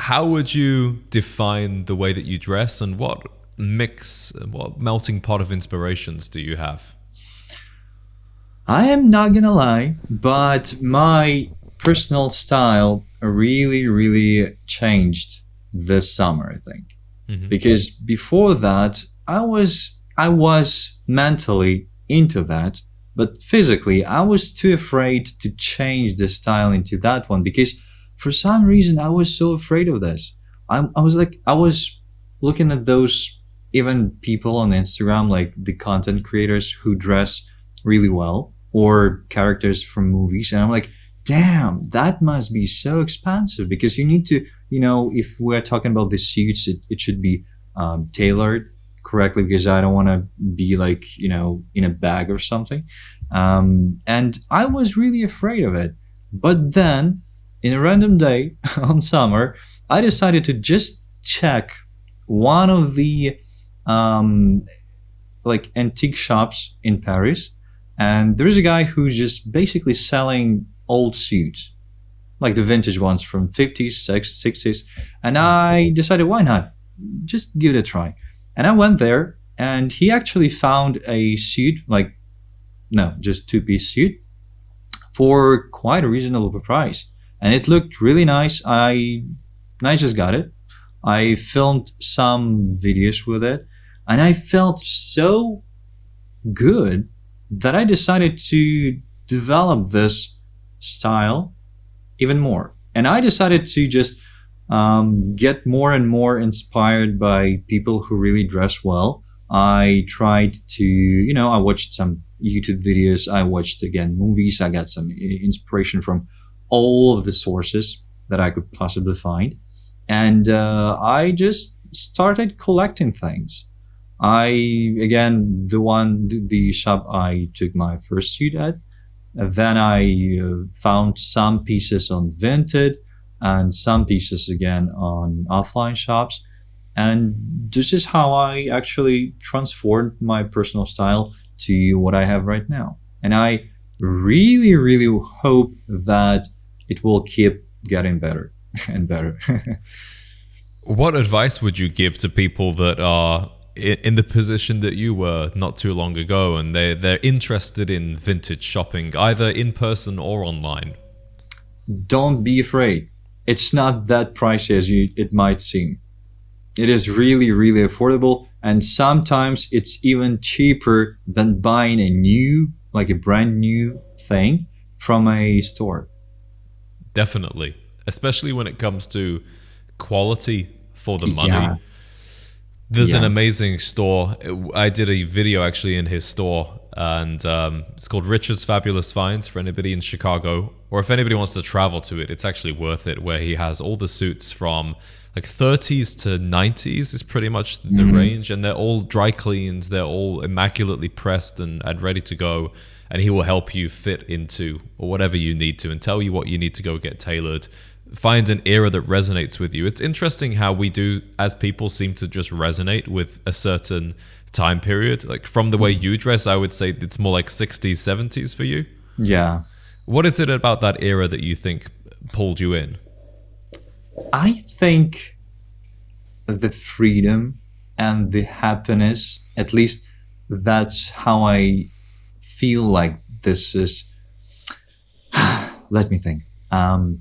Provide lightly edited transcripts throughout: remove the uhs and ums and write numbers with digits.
how would you define the way that you dress, and what melting pot of inspirations do you have? I am not gonna lie, but my personal style really, really changed this summer, I think. Because before that, I was mentally into that, but physically I was too afraid to change the style into that one because for some reason I was so afraid of this. I was looking at those even people on Instagram, like the content creators who dress really well or characters from movies, and I'm like, damn, that must be so expensive because you need to, if we're talking about the suits, it should be tailored correctly because I don't want to be like, in a bag or something. And I was really afraid of it. But then, in a random day on summer, I decided to just check one of the like antique shops in Paris. And there's a guy who's just basically selling old suits, like the vintage ones from 50s, 60s. And I decided, why not? Just give it a try. And I went there and he actually found a suit, just two-piece suit for quite a reasonable price. And it looked really nice. I just got it. I filmed some videos with it and I felt so good that I decided to develop this style even more. And I decided to just get more and more inspired by people who really dress well. I tried to, I watched some YouTube videos. I watched again movies. I got some inspiration from all of the sources that I could possibly find. And I just started collecting things. The shop I took my first suit at, then I found some pieces on Vinted and some pieces again on offline shops. And this is how I actually transformed my personal style to what I have right now. And I really, really hope that it will keep getting better and better. What advice would you give to people that are in the position that you were not too long ago and they're interested in vintage shopping, either in person or online? Don't be afraid. It's not that pricey as it might seem. It is really, really affordable, and sometimes it's even cheaper than buying a brand new thing from a store. Definitely, especially when it comes to quality for the money. Yeah. There's an amazing store. I did a video actually in his store, and it's called Richard's Fabulous Finds for anybody in Chicago, or if anybody wants to travel to it, it's actually worth it, where he has all the suits from like 30s to 90s is pretty much the range, and they're all dry cleaned, they're all immaculately pressed and ready to go, and he will help you fit into or whatever you need to and tell you what you need to go get tailored. Find an era that resonates with you. It's interesting how we do as people seem to just resonate with a certain time period. Like from the way you dress, I would say it's more like 60s, 70s for you. Yeah. What is it about that era that you think pulled you in? I think the freedom and the happiness, at least that's how I feel like this is. Let me think. I've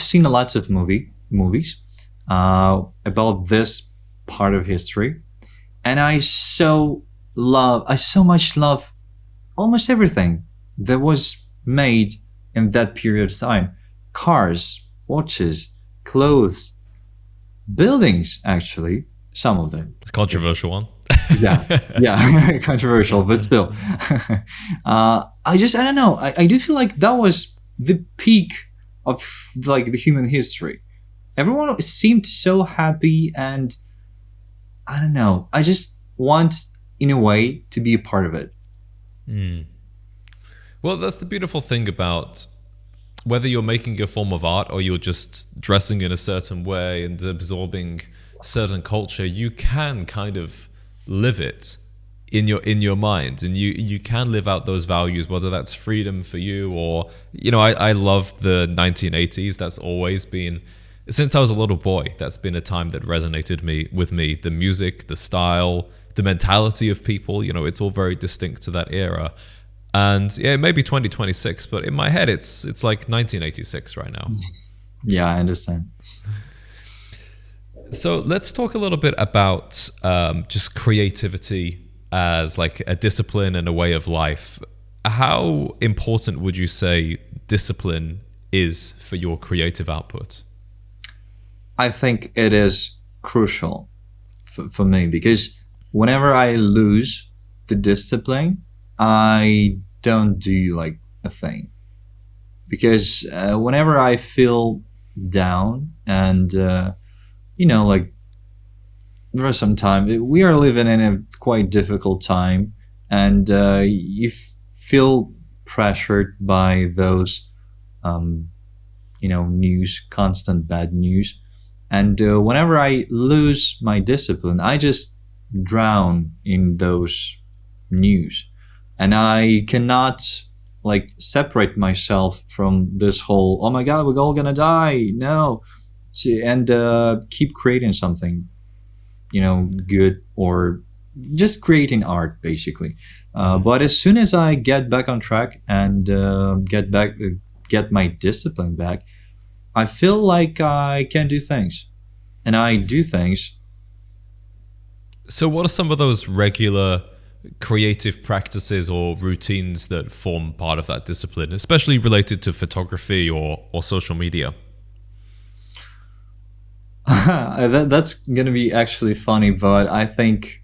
seen lots of movies about this part of history, and I so much love almost everything that was made in that period of time. Cars, watches, clothes, buildings, actually, some of them. Controversial one. yeah, controversial, but still. I don't know. I do feel like that was the peak of like the human history. Everyone seemed so happy, and I don't know. I just want, in a way, to be a part of it. Well, that's the beautiful thing about whether you're making a form of art or you're just dressing in a certain way and absorbing certain culture. You can kind of live it in your mind, and you can live out those values, whether that's freedom for you or I love the 1980s. That's always been since I was a little boy, that's been a time that resonated with me. The music, the style, the mentality of people, it's all very distinct to that era. And yeah, it may be 2026, but in my head, it's like 1986 right now. Yeah, I understand. So let's talk a little bit about just creativity as like a discipline and a way of life. How important would you say discipline is for your creative output? I think it is crucial for me, because whenever I lose the discipline, I don't do like a thing. Because whenever I feel down and, like there are some time, we are living in a quite difficult time, and you feel pressured by those, news, constant bad news. And whenever I lose my discipline, I just drown in those news. And I cannot like separate myself from this whole, oh my God, we're all gonna die. No. And keep creating something, good, or just creating art, basically. But as soon as I get back on track and get my discipline back, I feel like I can do things, and I do things. So what are some of those regular creative practices or routines that form part of that discipline, especially related to photography or social media? That's going to be actually funny, but I think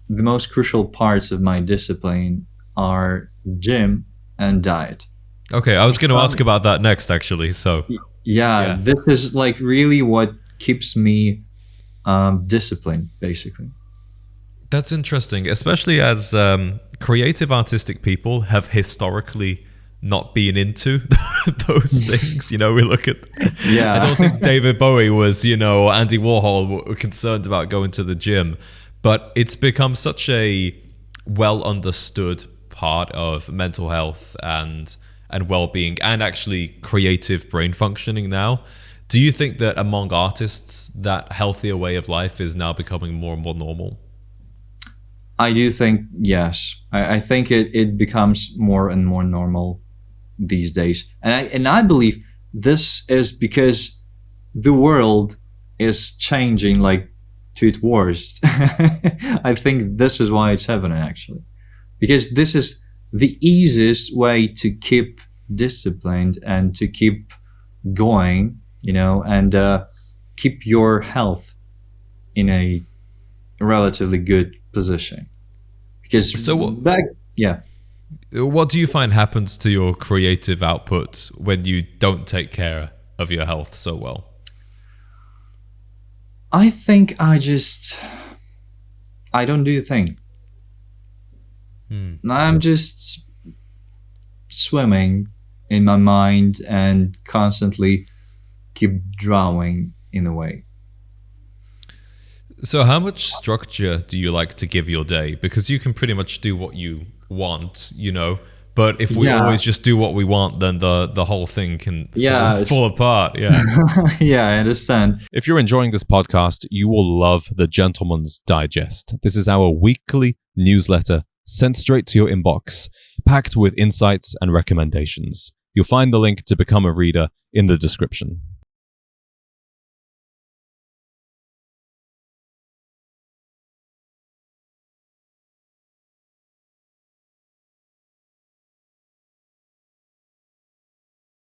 the most crucial parts of my discipline are gym and diet. Okay, I was going to ask about that next, actually. So yeah, this is like really what keeps me disciplined, basically. That's interesting, especially as creative artistic people have historically not been into those things. We look at, I don't think David Bowie was, Andy Warhol were concerned about going to the gym, but it's become such a well understood part of mental health and well-being, and actually creative brain functioning now. Do you think that among artists that healthier way of life is now becoming more and more normal? I do think yes. I think it becomes more and more normal these days, and I believe this is because the world is changing like to its worst. I think this is why it's happening, actually, because this is the easiest way to keep disciplined and to keep going, and keep your health in a relatively good position. Because what do you find happens to your creative output when you don't take care of your health so well? I think I don't do a thing. I'm just swimming in my mind and constantly keep drowning in a way. So how much structure do you like to give your day? Because you can pretty much do what you want, but if we always just do what we want, then the whole thing can fall apart. Yeah. Yeah, I understand. If you're enjoying this podcast, you will love the Gentleman's Digest. This is our weekly newsletter sent straight to your inbox, packed with insights and recommendations. You'll find the link to become a reader in the description.